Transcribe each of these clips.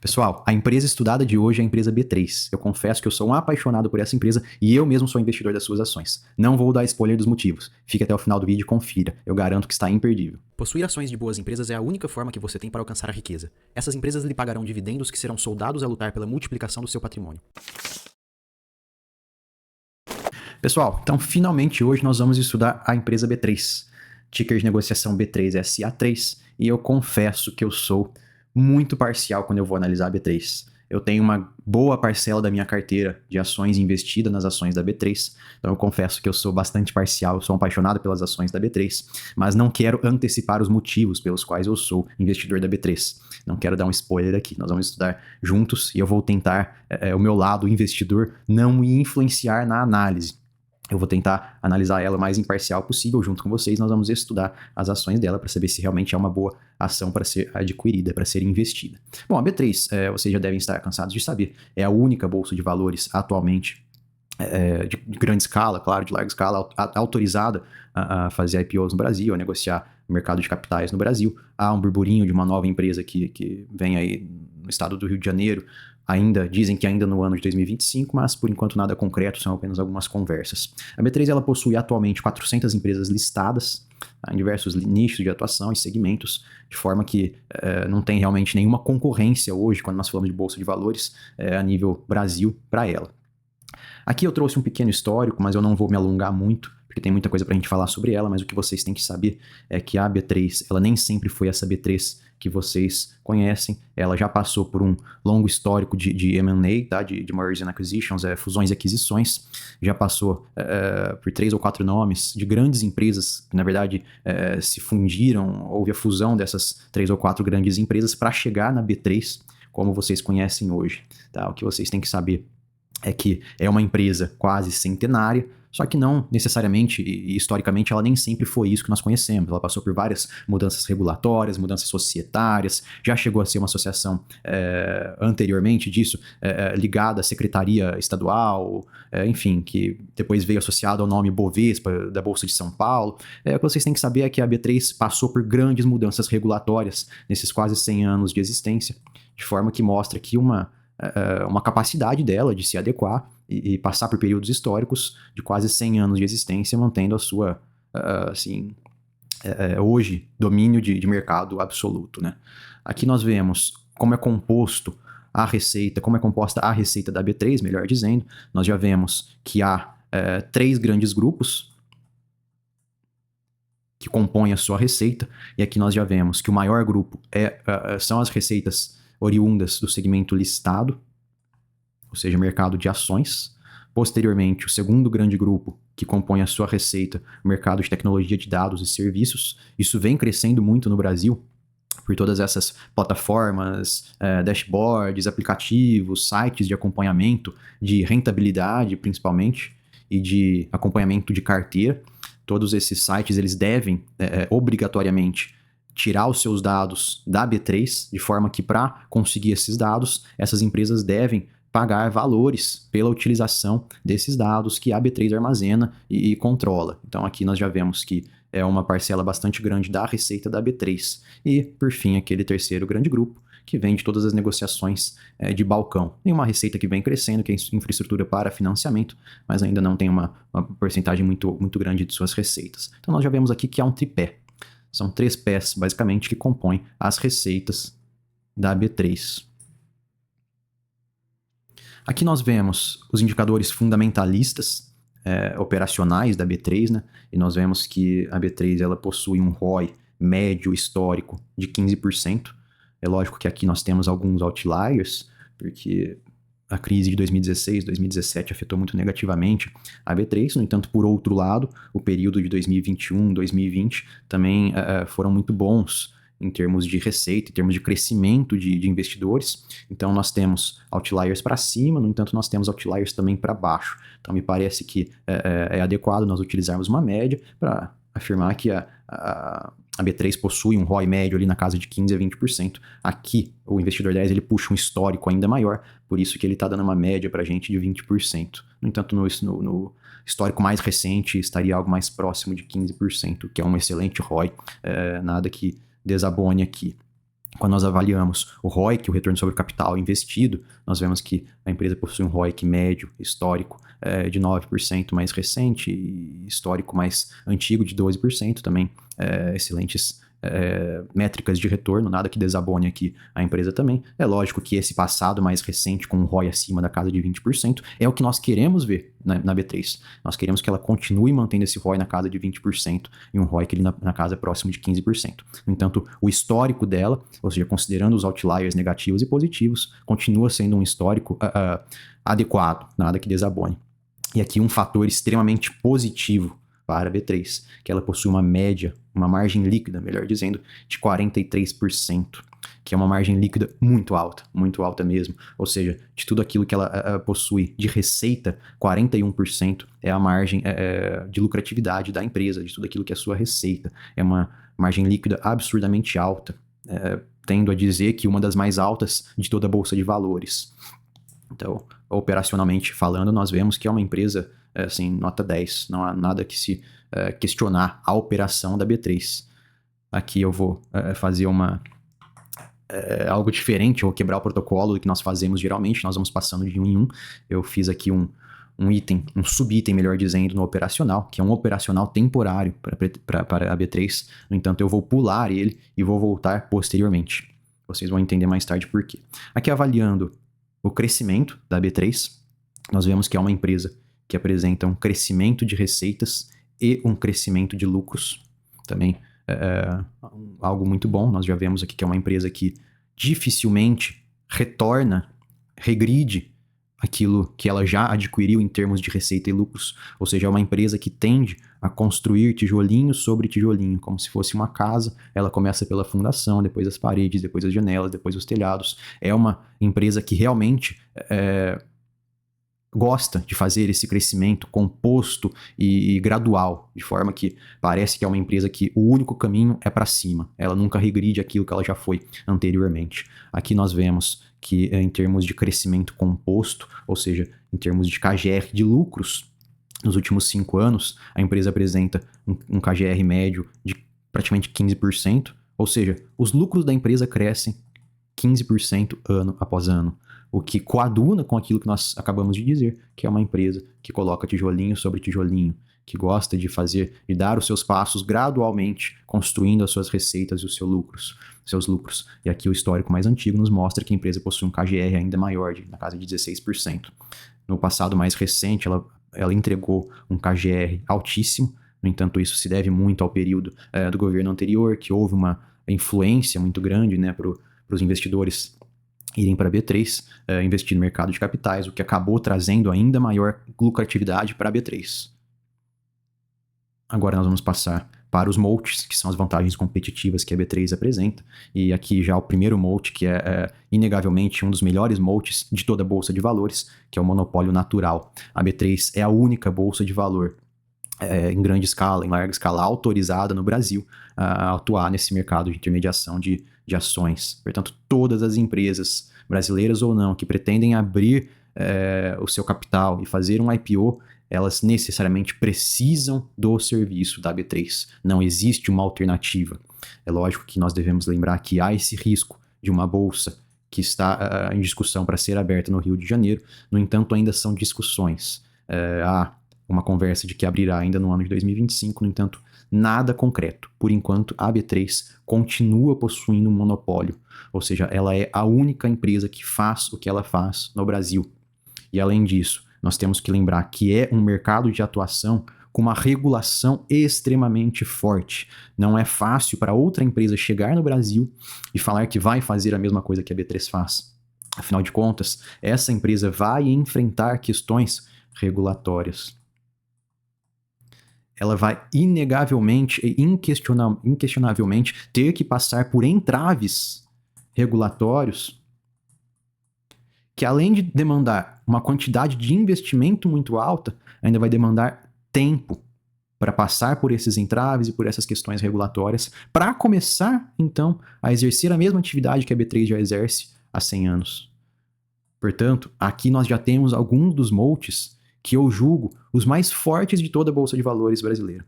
Pessoal, a empresa estudada de hoje é a empresa B3. Eu confesso que eu sou um apaixonado por essa empresa e eu mesmo sou investidor das suas ações. Não vou dar spoiler dos motivos. Fique até o final do vídeo e confira. Eu garanto que está imperdível. Possuir ações de boas empresas é a única forma que você tem para alcançar a riqueza. Essas empresas lhe pagarão dividendos que serão soldados a lutar pela multiplicação do seu patrimônio. Pessoal, então finalmente hoje nós vamos estudar a empresa B3. Ticker de negociação B3SA3. E eu confesso que eu sou muito parcial quando eu vou analisar a B3. Eu tenho uma boa parcela da minha carteira de ações investida nas ações da B3, então eu confesso que eu sou bastante parcial, eu sou apaixonado pelas ações da B3, mas não quero antecipar os motivos pelos quais eu sou investidor da B3. Não quero dar um spoiler aqui, nós vamos estudar juntos e eu vou tentar, o meu lado investidor, não me influenciar na análise. Eu vou tentar analisar ela o mais imparcial possível junto com vocês. Nós vamos estudar as ações dela para saber se realmente é uma boa ação para ser adquirida, para ser investida. Bom, a B3, vocês já devem estar cansados de saber, é a única bolsa de valores atualmente de grande escala, claro, de larga escala, autorizada a fazer IPOs no Brasil, a negociar o mercado de capitais no Brasil. Há um burburinho de uma nova empresa que vem aí no estado do Rio de Janeiro, dizem que ainda no ano de 2025, mas por enquanto nada concreto, são apenas algumas conversas. A B3 ela possui atualmente 400 empresas listadas em diversos nichos de atuação e segmentos, de forma que não tem realmente nenhuma concorrência hoje, quando nós falamos de bolsa de valores, a nível Brasil para ela. Aqui eu trouxe um pequeno histórico, mas eu não vou me alongar muito, porque tem muita coisa para a gente falar sobre ela, mas o que vocês têm que saber é que a B3, ela nem sempre foi essa B3 que vocês conhecem, ela já passou por um longo histórico de M&A, tá? de Mergers and Acquisitions, fusões e aquisições, já passou por 3 ou 4 nomes de grandes empresas, que na verdade se fundiram, houve a fusão dessas 3 ou 4 grandes empresas para chegar na B3, como vocês conhecem hoje. Tá? O que vocês têm que saber é que é uma empresa quase centenária, só que não necessariamente e historicamente ela nem sempre foi isso que nós conhecemos. Ela passou por várias mudanças regulatórias, mudanças societárias, já chegou a ser uma associação anteriormente disso, ligada à Secretaria Estadual, enfim, que depois veio associado ao nome Bovespa, da Bolsa de São Paulo. O que vocês têm que saber é que a B3 passou por grandes mudanças regulatórias nesses quase 100 anos de existência, de forma que mostra que uma capacidade dela de se adequar e passar por períodos históricos de quase 100 anos de existência, mantendo a sua, hoje, domínio de mercado absoluto, né? Aqui nós vemos como é composto a receita, como é composta a receita da B3, melhor dizendo. Nós já vemos que há 3 grandes grupos que compõem a sua receita, e aqui nós já vemos que o maior grupo são as receitas oriundas do segmento listado, ou seja, mercado de ações. Posteriormente, o segundo grande grupo que compõe a sua receita, o mercado de tecnologia de dados e serviços. Isso vem crescendo muito no Brasil, por todas essas plataformas, dashboards, aplicativos, sites de acompanhamento, de rentabilidade principalmente, e de acompanhamento de carteira. Todos esses sites eles devem obrigatoriamente tirar os seus dados da B3, de forma que para conseguir esses dados, essas empresas devem pagar valores pela utilização desses dados que a B3 armazena e controla. Então aqui nós já vemos que é uma parcela bastante grande da receita da B3. E, por fim, aquele terceiro grande grupo, que vem de todas as negociações de balcão. Tem uma receita que vem crescendo, que é infraestrutura para financiamento, mas ainda não tem uma porcentagem muito, muito grande de suas receitas. Então nós já vemos aqui que há um tripé. São 3 pés, basicamente, que compõem as receitas da B3. Aqui nós vemos os indicadores fundamentalistas operacionais da B3, né? E nós vemos que a B3 ela possui um ROI médio histórico de 15%. É lógico que aqui nós temos alguns outliers, porque a crise de 2016, 2017 afetou muito negativamente a B3. No entanto, por outro lado, o período de 2021, 2020 também foram muito bons em termos de receita, em termos de crescimento de investidores. Então, nós temos outliers para cima, no entanto, nós temos outliers também para baixo. Então, me parece que é adequado nós utilizarmos uma média para afirmar que a B3 possui um ROI médio ali na casa de 15% a 20%. Aqui, o investidor 10 ele puxa um histórico ainda maior, por isso que ele está dando uma média para a gente de 20%. No entanto, no histórico mais recente, estaria algo mais próximo de 15%, que é um excelente ROI, nada que desabone aqui. Quando nós avaliamos o ROIC, o retorno sobre o capital investido, nós vemos que a empresa possui um ROIC médio, histórico, de 9% mais recente, e histórico mais antigo de 12% também, excelentes métricas de retorno, nada que desabone aqui a empresa também. É lógico que esse passado mais recente, com um ROI acima da casa de 20%, é o que nós queremos ver na B3. Nós queremos que ela continue mantendo esse ROI na casa de 20% e um ROI que ele na casa é próximo de 15%. No entanto, o histórico dela, ou seja, considerando os outliers negativos e positivos, continua sendo um histórico adequado, nada que desabone. E aqui um fator extremamente positivo para a B3, que ela possui uma média, uma margem líquida, melhor dizendo, de 43%, que é uma margem líquida muito alta mesmo. Ou seja, de tudo aquilo que ela possui de receita, 41% é a margem de lucratividade da empresa, de tudo aquilo que é sua receita. É uma margem líquida absurdamente alta, tendo a dizer que uma das mais altas de toda a Bolsa de Valores. Então, operacionalmente falando, nós vemos que é uma empresa, assim, nota 10. Não há nada que se questionar a operação da B3. Aqui eu vou fazer algo diferente, eu vou quebrar o protocolo do que nós fazemos geralmente, nós vamos passando de um em um. Eu fiz aqui um item, um subitem, melhor dizendo, no operacional, que é um operacional temporário para a B3. No entanto, eu vou pular ele e vou voltar posteriormente. Vocês vão entender mais tarde por quê. Aqui avaliando o crescimento da B3, nós vemos que é uma empresa que apresenta um crescimento de receitas e um crescimento de lucros. Também algo muito bom. Nós já vemos aqui que é uma empresa que dificilmente regride aquilo que ela já adquiriu em termos de receita e lucros. Ou seja, é uma empresa que tende a construir tijolinho sobre tijolinho, como se fosse uma casa. Ela começa pela fundação, depois as paredes, depois as janelas, depois os telhados. É uma empresa que realmente gosta de fazer esse crescimento composto e gradual, de forma que parece que é uma empresa que o único caminho é para cima. Ela nunca regride aquilo que ela já foi anteriormente. Aqui nós vemos que em termos de crescimento composto, ou seja, em termos de KGR de lucros, nos últimos 5 anos, a empresa apresenta um KGR médio de praticamente 15%, ou seja, os lucros da empresa crescem 15% ano após ano, o que coaduna com aquilo que nós acabamos de dizer, que é uma empresa que coloca tijolinho sobre tijolinho, que gosta de dar os seus passos gradualmente, construindo as suas receitas e os seus lucros. E aqui o histórico mais antigo nos mostra que a empresa possui um KGR ainda maior, na casa de 16%. No passado mais recente, ela entregou um KGR altíssimo. No entanto, isso se deve muito ao período do governo anterior, que houve uma influência muito grande, né, para os investidores irem para a B3, investir no mercado de capitais, o que acabou trazendo ainda maior lucratividade para a B3. Agora nós vamos passar para os moats, que são as vantagens competitivas que a B3 apresenta. E aqui já o primeiro moat, que é inegavelmente um dos melhores moats de toda a Bolsa de Valores, que é o monopólio natural. A B3 é a única Bolsa de Valor em grande escala, em larga escala, autorizada no Brasil a atuar nesse mercado de intermediação de ações. Portanto, todas as empresas, brasileiras ou não, que pretendem abrir o seu capital e fazer um IPO, elas necessariamente precisam do serviço da B3. Não existe uma alternativa. É lógico que nós devemos lembrar que há esse risco de uma bolsa que está em discussão para ser aberta no Rio de Janeiro. No entanto, ainda são discussões. Há uma conversa de que abrirá ainda no ano de 2025, no entanto, nada concreto. Por enquanto, a B3 continua possuindo um monopólio, ou seja, ela é a única empresa que faz o que ela faz no Brasil. E além disso, nós temos que lembrar que é um mercado de atuação com uma regulação extremamente forte. Não é fácil para outra empresa chegar no Brasil e falar que vai fazer a mesma coisa que a B3 faz. Afinal de contas, essa empresa vai enfrentar questões regulatórias. Ela vai inegavelmente e inquestionavelmente ter que passar por entraves regulatórios que, além de demandar uma quantidade de investimento muito alta, ainda vai demandar tempo para passar por esses entraves e por essas questões regulatórias, para começar, então, a exercer a mesma atividade que a B3 já exerce há 100 anos. Portanto, aqui nós já temos alguns dos moats que eu julgo os mais fortes de toda a Bolsa de Valores brasileira.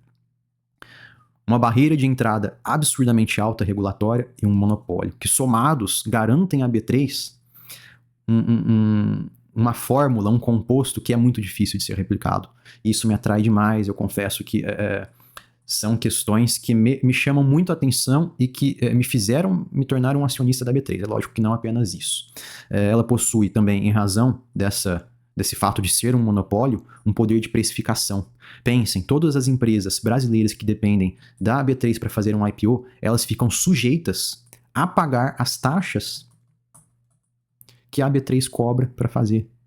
uma barreira de entrada absurdamente alta regulatória e um monopólio, que somados garantem à B3 uma fórmula, um composto que é muito difícil de ser replicado. Isso me atrai demais, eu confesso que são questões que me chamam muito a atenção e que me fizeram me tornar um acionista da B3. É lógico que não apenas isso. Ela possui também, em razão desse fato de ser um monopólio, um poder de precificação. Pensem, todas as empresas brasileiras que dependem da B3 para fazer um IPO, elas ficam sujeitas a pagar as taxas que a B3 cobra para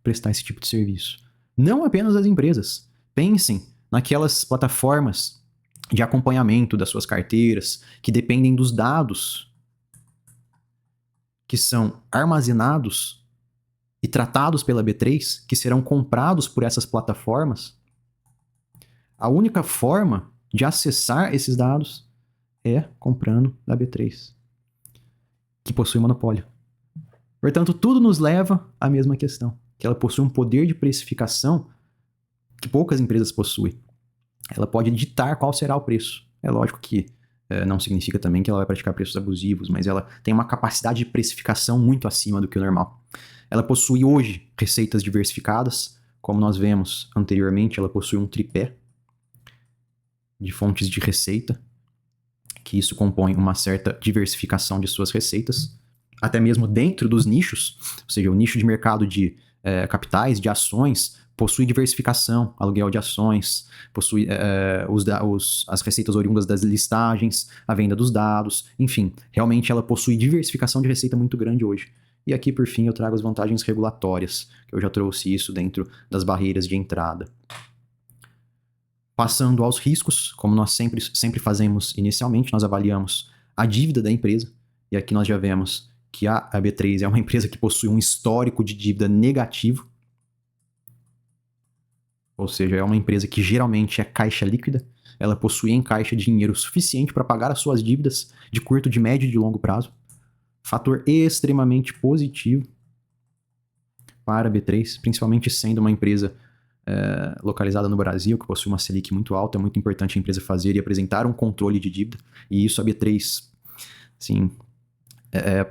prestar esse tipo de serviço. Não apenas as empresas. Pensem naquelas plataformas de acompanhamento das suas carteiras, que dependem dos dados que são armazenados e tratados pela B3, que serão comprados por essas plataformas. A única forma de acessar esses dados é comprando da B3, que possui monopólio. Portanto, tudo nos leva à mesma questão, que ela possui um poder de precificação que poucas empresas possuem. Ela pode ditar qual será o preço. É lógico que não significa também que ela vai praticar preços abusivos, mas ela tem uma capacidade de precificação muito acima do que o normal. Ela possui hoje receitas diversificadas, como nós vemos anteriormente, ela possui um tripé de fontes de receita, que isso compõe uma certa diversificação de suas receitas, até mesmo dentro dos nichos, ou seja, o nicho de mercado de capitais, de ações, possui diversificação, aluguel de ações, possui as receitas oriundas das listagens, a venda dos dados, enfim, realmente ela possui diversificação de receita muito grande hoje. E aqui, por fim, eu trago as vantagens regulatórias, que eu já trouxe isso dentro das barreiras de entrada. Passando aos riscos, como nós sempre fazemos inicialmente, nós avaliamos a dívida da empresa, e aqui nós já vemos que a B3 é uma empresa que possui um histórico de dívida negativo, ou seja, é uma empresa que geralmente é caixa líquida, ela possui em caixa dinheiro suficiente para pagar as suas dívidas de curto, de médio e de longo prazo. Fator extremamente positivo para a B3, principalmente sendo uma empresa localizada no Brasil, que possui uma Selic muito alta. É muito importante a empresa fazer e apresentar um controle de dívida, e isso a B3 assim,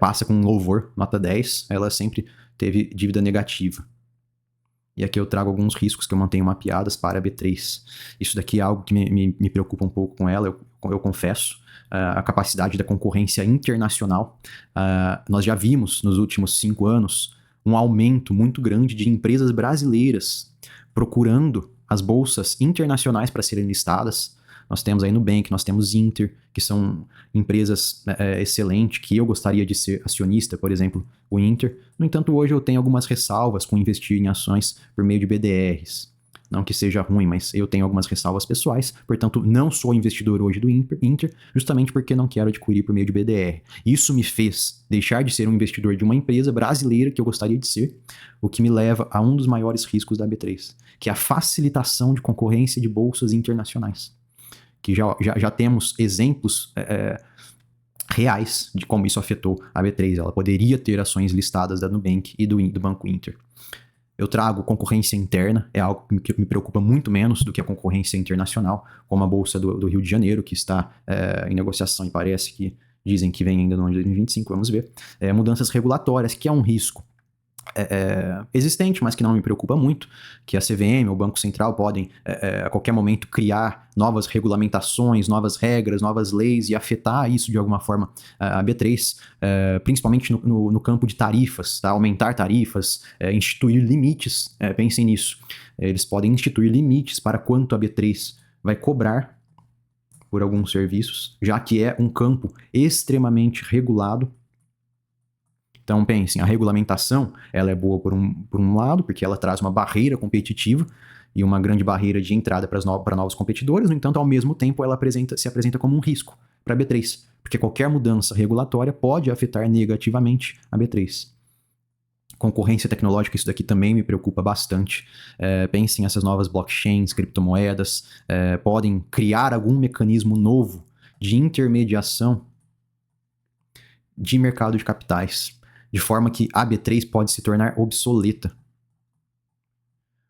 passa com louvor, nota 10, ela sempre teve dívida negativa. E aqui eu trago alguns riscos que eu mantenho mapeadas para a B3. Isso daqui é algo que me preocupa um pouco com ela, eu confesso. A capacidade da concorrência internacional. Nós já vimos nos últimos 5 anos um aumento muito grande de empresas brasileiras procurando as bolsas internacionais para serem listadas. Nós temos aí Nubank, nós temos Inter, que são empresas excelentes, que eu gostaria de ser acionista, por exemplo, o Inter. No entanto, hoje eu tenho algumas ressalvas com investir em ações por meio de BDRs. Não que seja ruim, mas eu tenho algumas ressalvas pessoais, portanto, não sou investidor hoje do Inter, justamente porque não quero adquirir por meio de BDR. Isso me fez deixar de ser um investidor de uma empresa brasileira que eu gostaria de ser, o que me leva a um dos maiores riscos da B3, que é a facilitação de concorrência de bolsas internacionais. Que já temos exemplos reais de como isso afetou a B3. Ela poderia ter ações listadas da Nubank e do Banco Inter. Eu trago concorrência interna, é algo que me preocupa muito menos do que a concorrência internacional, como a Bolsa do Rio de Janeiro, que está em negociação e parece que dizem que vem ainda no ano de 2025, vamos ver. Mudanças regulatórias, que é um risco existente, mas que não me preocupa muito, que a CVM, o Banco Central, podem a qualquer momento criar novas regulamentações, novas regras, novas leis e afetar isso de alguma forma a B3, principalmente no campo de tarifas, tá? Aumentar tarifas, instituir limites, pensem nisso. Eles podem instituir limites para quanto a B3 vai cobrar por alguns serviços, já que é um campo extremamente regulado. Então, pensem, a regulamentação ela é boa por um lado, porque ela traz uma barreira competitiva e uma grande barreira de entrada para novos competidores. No entanto, ao mesmo tempo, ela se apresenta como um risco para a B3, porque qualquer mudança regulatória pode afetar negativamente a B3. Concorrência tecnológica, isso daqui também me preocupa bastante. Pensem, essas novas blockchains, criptomoedas, podem criar algum mecanismo novo de intermediação de mercado de capitais, de forma que a B3 pode se tornar obsoleta.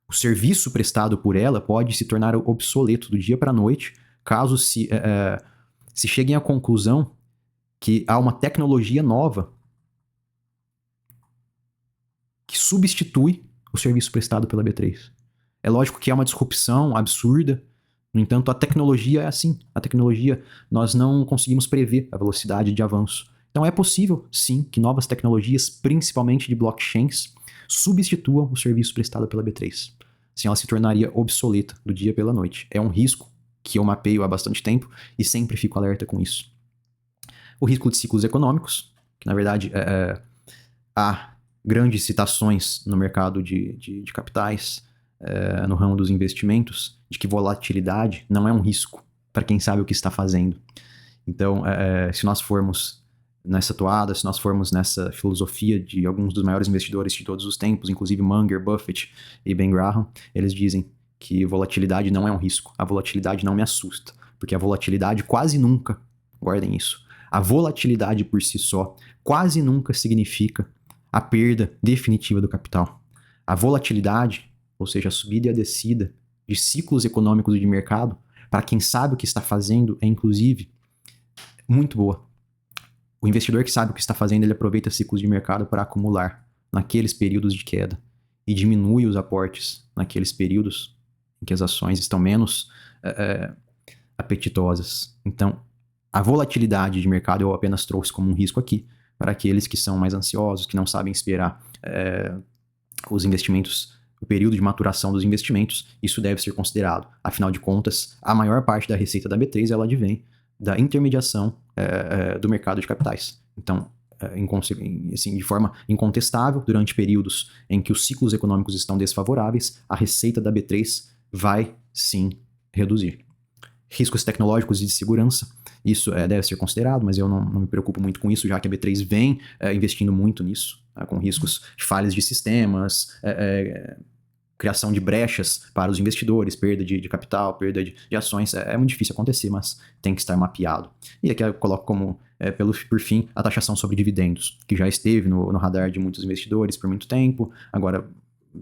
O serviço prestado por ela pode se tornar obsoleto do dia para a noite, caso se se cheguem à conclusão que há uma tecnologia nova que substitui o serviço prestado pela B3. É lógico que é uma disrupção absurda, no entanto, a tecnologia é assim. A tecnologia, nós não conseguimos prever a velocidade de avanço. Então é possível, sim, que novas tecnologias, principalmente de blockchains, substituam o serviço prestado pela B3. Assim, ela se tornaria obsoleta do dia pela noite. É um risco que eu mapeio há bastante tempo e sempre fico alerta com isso. O risco de ciclos econômicos, que na verdade há grandes citações no mercado de capitais, no ramo dos investimentos, de que volatilidade não é um risco para quem sabe o que está fazendo. Então, se nós formos nessa toada, se nós formos nessa filosofia de alguns dos maiores investidores de todos os tempos, inclusive Munger, Buffett e Ben Graham, eles dizem que volatilidade não é um risco. A volatilidade não me assusta, porque a volatilidade quase nunca, guardem isso, a volatilidade por si só quase nunca significa a perda definitiva do capital. A volatilidade, ou seja, a subida e a descida de ciclos econômicos e de mercado, para quem sabe o que está fazendo, é inclusive muito boa. O investidor que sabe o que está fazendo, ele aproveita ciclos de mercado para acumular naqueles períodos de queda e diminui os aportes naqueles períodos em que as ações estão menos apetitosas. Então, a volatilidade de mercado eu apenas trouxe como um risco aqui para aqueles que são mais ansiosos, que não sabem esperar os investimentos, o período de maturação dos investimentos. Isso deve ser considerado. Afinal de contas, a maior parte da receita da B3 ela advém da intermediação do mercado de capitais. Então, assim, de forma incontestável, durante períodos em que os ciclos econômicos estão desfavoráveis, a receita da B3 vai sim reduzir. Riscos tecnológicos e de segurança, isso deve ser considerado, mas eu não me preocupo muito com isso, já que a B3 vem investindo muito nisso, com riscos de falhas de sistemas, criação de brechas para os investidores, perda de capital, perda de ações. É muito difícil acontecer, mas tem que estar mapeado. E aqui eu coloco como, por fim, a taxação sobre dividendos, que já esteve no radar de muitos investidores por muito tempo, agora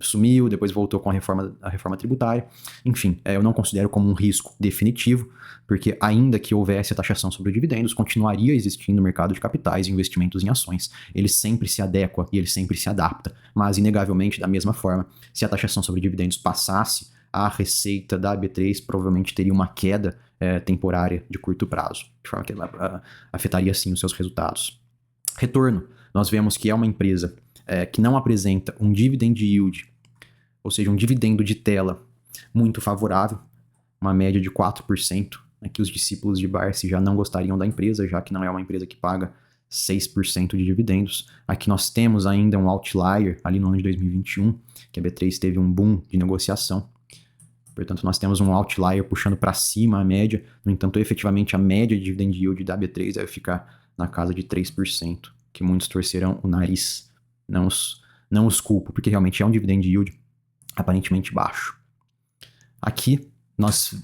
sumiu, depois voltou com a reforma tributária. Enfim, eu não considero como um risco definitivo, porque ainda que houvesse a taxação sobre dividendos, continuaria existindo o mercado de capitais e investimentos em ações. Ele sempre se adequa e ele sempre se adapta, mas inegavelmente, da mesma forma, se a taxação sobre dividendos passasse, a receita da B3 provavelmente teria uma queda temporária de curto prazo, de forma que ela afetaria sim os seus resultados. Retorno, nós vemos que é uma empresa que não apresenta um dividend yield, ou seja, um dividendo de tela muito favorável, uma média de 4%, que os discípulos de Barsi já não gostariam da empresa, já que não é uma empresa que paga 6% de dividendos. Aqui nós temos ainda um outlier, ali no ano de 2021, que a B3 teve um boom de negociação. Portanto, nós temos um outlier puxando para cima a média. No entanto, efetivamente, a média de dividend yield da B3 deve ficar na casa de 3%, que muitos torcerão o nariz. Não os culpo, porque realmente é um dividend yield aparentemente baixo. Aqui nós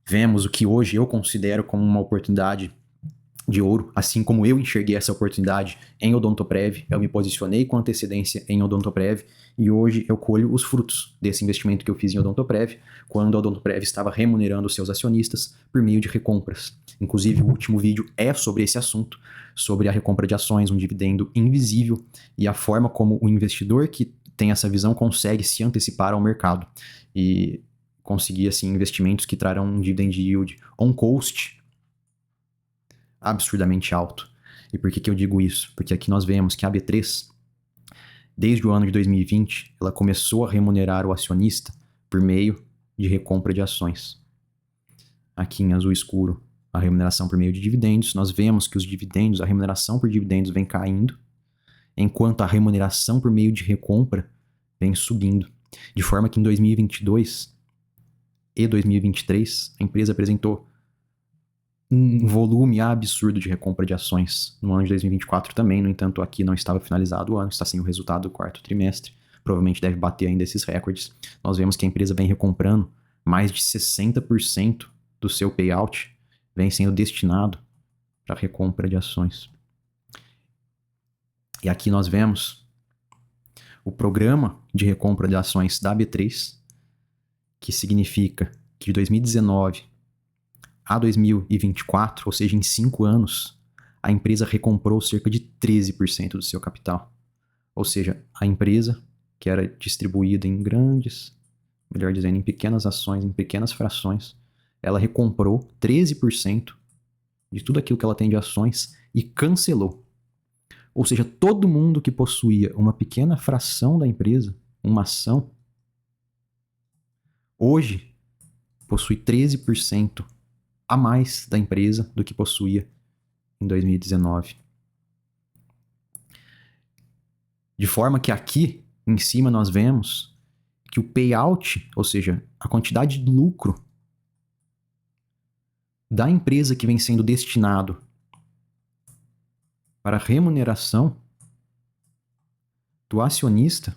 vemos o que hoje eu considero como uma oportunidade de ouro, assim como eu enxerguei essa oportunidade em Odontoprev, eu me posicionei com antecedência em Odontoprev e hoje eu colho os frutos desse investimento que eu fiz em Odontoprev, quando a Odontoprev estava remunerando seus acionistas por meio de recompras. Inclusive, o último vídeo é sobre esse assunto, sobre a recompra de ações, um dividendo invisível e a forma como o investidor que tem essa visão consegue se antecipar ao mercado e conseguir assim, investimentos que trarão um dividend yield on cost absurdamente alto. E por que eu digo isso? Porque aqui nós vemos que a B3, desde o ano de 2020, ela começou a remunerar o acionista por meio de recompra de ações. Aqui em azul escuro, a remuneração por meio de dividendos. Nós vemos que os dividendos, a remuneração por dividendos vem caindo, enquanto a remuneração por meio de recompra vem subindo. De forma que em 2022 e 2023, a empresa apresentou um volume absurdo de recompra de ações. No ano de 2024 também, no entanto, aqui não estava finalizado o ano, está sem o resultado do quarto trimestre. Provavelmente deve bater ainda esses recordes. Nós vemos que a empresa vem recomprando mais de 60% do seu payout, vem sendo destinado para recompra de ações. E aqui nós vemos o programa de recompra de ações da B3, que significa que de 2019 a 2024, ou seja, em 5 anos, a empresa recomprou cerca de 13% do seu capital. Ou seja, a empresa, que era distribuída em melhor dizendo, em pequenas ações, em pequenas frações, ela recomprou 13% de tudo aquilo que ela tem de ações e cancelou. Ou seja, todo mundo que possuía uma pequena fração da empresa, uma ação, hoje possui 13% a mais da empresa do que possuía em 2019. De forma que aqui, em cima, nós vemos que o payout, ou seja, a quantidade de lucro da empresa que vem sendo destinado para a remuneração do acionista,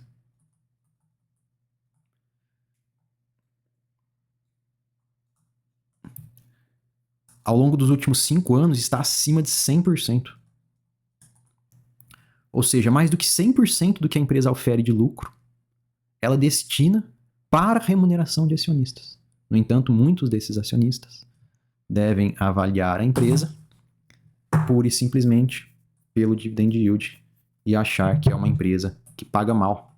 ao longo dos últimos 5 anos está acima de 100%. Ou seja, mais do que 100% do que a empresa ofere de lucro, ela destina para a remuneração de acionistas. No entanto, muitos desses acionistas devem avaliar a empresa pura e simplesmente pelo dividend yield e achar que é uma empresa que paga mal,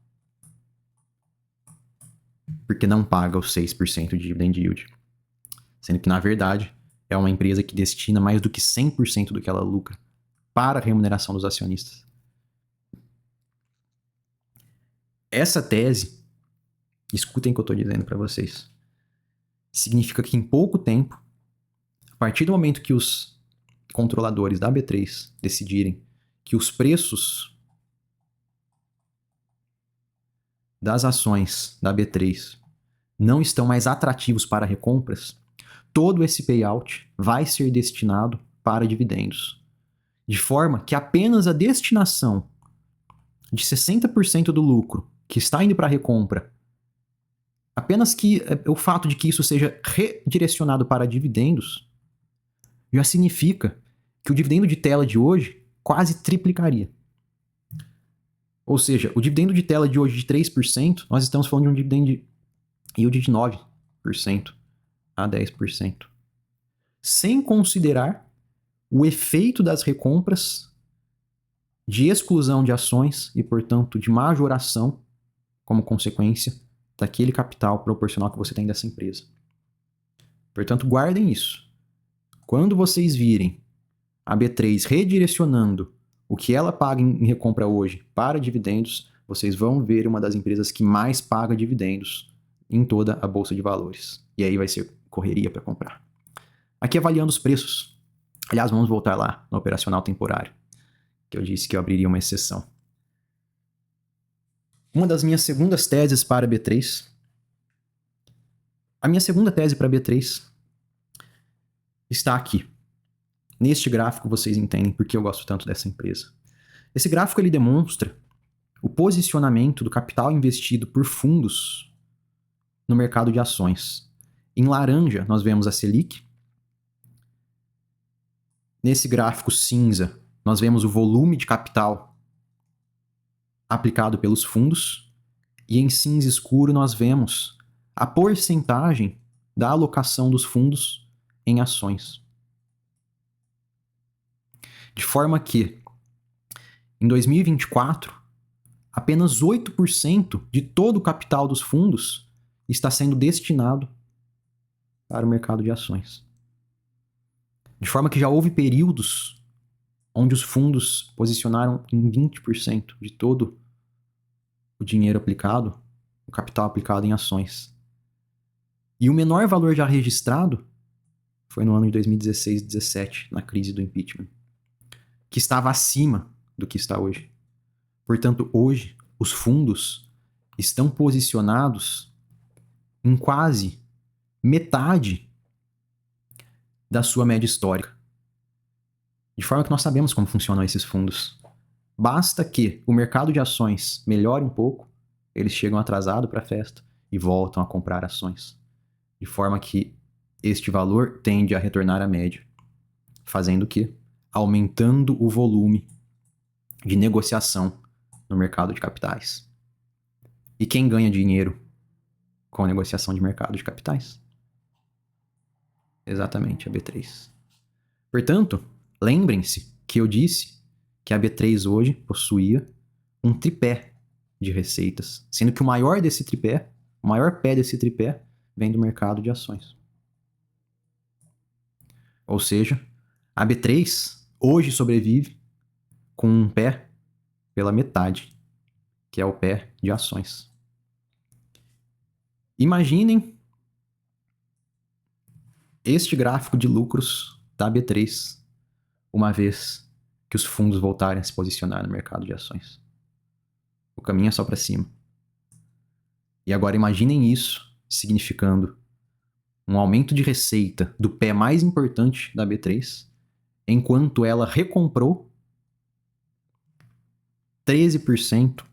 porque não paga os 6% de dividend yield. Sendo que, na verdade, é uma empresa que destina mais do que 100% do que ela lucra para a remuneração dos acionistas. Essa tese, escutem o que eu estou dizendo para vocês, significa que em pouco tempo, a partir do momento que os controladores da B3 decidirem que os preços das ações da B3 não estão mais atrativos para recompras, todo esse payout vai ser destinado para dividendos. De forma que apenas a destinação de 60% do lucro que está indo para a recompra, apenas que o fato de que isso seja redirecionado para dividendos, já significa que o dividendo de tela de hoje quase triplicaria. Ou seja, o dividendo de tela de hoje de 3%, nós estamos falando de um dividend yield de 9% a 10%. Sem considerar o efeito das recompras de exclusão de ações e, portanto, de majoração como consequência daquele capital proporcional que você tem dessa empresa. Portanto, guardem isso. Quando vocês virem a B3 redirecionando o que ela paga em recompra hoje para dividendos, vocês vão ver uma das empresas que mais paga dividendos em toda a Bolsa de Valores. E aí vai ser correria para comprar. Aqui avaliando os preços. Aliás, vamos voltar lá no operacional temporário, que eu disse que eu abriria uma exceção. Uma das minhas segundas teses para a B3. A minha segunda tese para a B3 está aqui. Neste gráfico vocês entendem por que eu gosto tanto dessa empresa. Esse gráfico ele demonstra o posicionamento do capital investido por fundos no mercado de ações. Em laranja nós vemos a Selic. Nesse gráfico cinza nós vemos o volume de capital aplicado pelos fundos. E em cinza escuro nós vemos a porcentagem da alocação dos fundos em ações. De forma que, em 2024, apenas 8% de todo o capital dos fundos está sendo destinado para o mercado de ações. De forma que já houve períodos onde os fundos posicionaram em 20% de todo o dinheiro aplicado, o capital aplicado em ações. E o menor valor já registrado foi no ano de 2016 e 2017, na crise do impeachment, que estava acima do que está hoje. Portanto, hoje, os fundos estão posicionados em quase metade da sua média histórica. De forma que nós sabemos como funcionam esses fundos. Basta que o mercado de ações melhore um pouco, eles chegam atrasados para a festa e voltam a comprar ações. De forma que este valor tende a retornar à média. Fazendo o quê? Aumentando o volume de negociação no mercado de capitais. E quem ganha dinheiro com a negociação de mercado de capitais? Exatamente, a B3. Portanto, lembrem-se que eu disse que a B3 hoje possuía um tripé de receitas, sendo que o maior pé desse tripé, vem do mercado de ações. Ou seja, a B3 hoje sobrevive com um pé pela metade, que é o pé de ações. Imaginem este gráfico de lucros da B3, uma vez que os fundos voltarem a se posicionar no mercado de ações. O caminho é só para cima. E agora imaginem isso significando um aumento de receita do pé mais importante da B3, enquanto ela recomprou 13%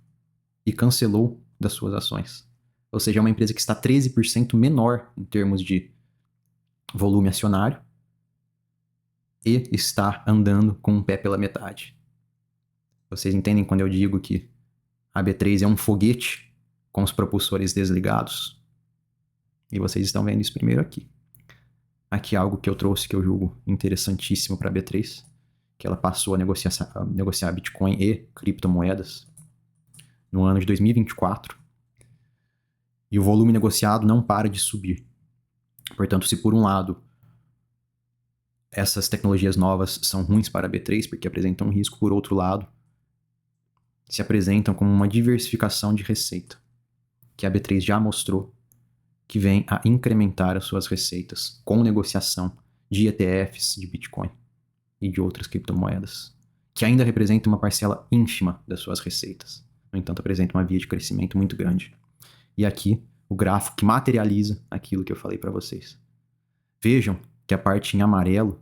e cancelou das suas ações. Ou seja, é uma empresa que está 13% menor em termos de volume acionário e está andando com um pé pela metade. Vocês entendem quando eu digo que a B3 é um foguete com os propulsores desligados? E vocês estão vendo isso primeiro aqui. Aqui é algo que eu trouxe que eu julgo interessantíssimo para a B3, que ela passou a negociar Bitcoin e criptomoedas no ano de 2024. E o volume negociado não para de subir. Portanto, se por um lado essas tecnologias novas são ruins para a B3 porque apresentam um risco, por outro lado, se apresentam como uma diversificação de receita, que a B3 já mostrou que vem a incrementar as suas receitas com negociação de ETFs de Bitcoin e de outras criptomoedas, que ainda representam uma parcela ínfima das suas receitas. No entanto, apresenta uma via de crescimento muito grande. E aqui, o gráfico que materializa aquilo que eu falei para vocês. Vejam que a parte em amarelo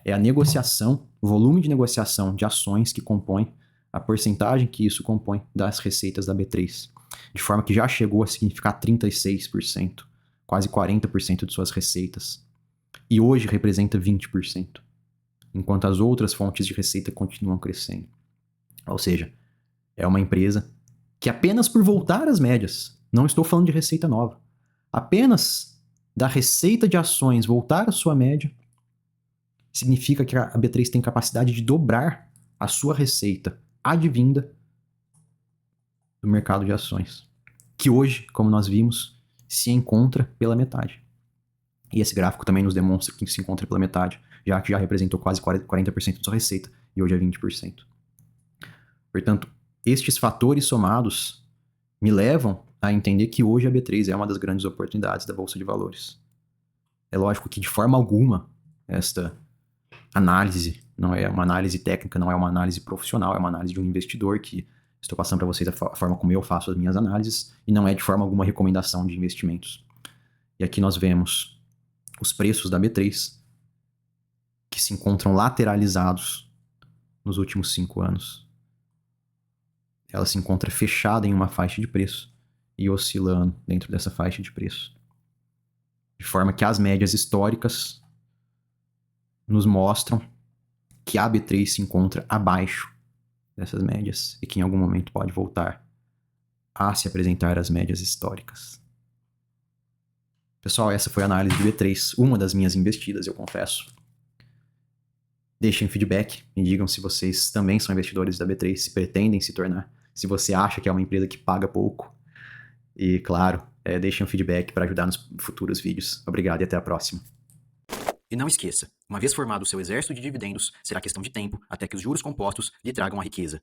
é a negociação, o volume de negociação de ações que compõe a porcentagem que isso compõe das receitas da B3, de forma que já chegou a significar 36%, quase 40% de suas receitas, e hoje representa 20%, enquanto as outras fontes de receita continuam crescendo. Ou seja, é uma empresa que apenas por voltar às médias, não estou falando de receita nova, apenas da receita de ações voltar à sua média, significa que a B3 tem capacidade de dobrar a sua receita advinda do mercado de ações, que hoje, como nós vimos, se encontra pela metade. E esse gráfico também nos demonstra que se encontra pela metade, já que já representou quase 40% da sua receita e hoje é 20%. Portanto, estes fatores somados me levam a entender que hoje a B3 é uma das grandes oportunidades da Bolsa de Valores. É lógico que de forma alguma esta análise não é uma análise técnica, não é uma análise profissional, é uma análise de um investidor que estou passando para vocês a forma como eu faço as minhas análises e não é de forma alguma recomendação de investimentos. E aqui nós vemos os preços da B3 que se encontram lateralizados nos últimos 5 anos. Ela se encontra fechada em uma faixa de preço e oscilando dentro dessa faixa de preço. De forma que as médias históricas nos mostram que a B3 se encontra abaixo dessas médias e que em algum momento pode voltar a se apresentar às médias históricas. Pessoal, essa foi a análise de B3, uma das minhas investidas, eu confesso. Deixem feedback, me digam se vocês também são investidores da B3, se pretendem se tornar, se você acha que é uma empresa que paga pouco. E, claro, deixem um feedback para ajudar nos futuros vídeos. Obrigado e até a próxima. E não esqueça, uma vez formado o seu exército de dividendos, será questão de tempo até que os juros compostos lhe tragam a riqueza.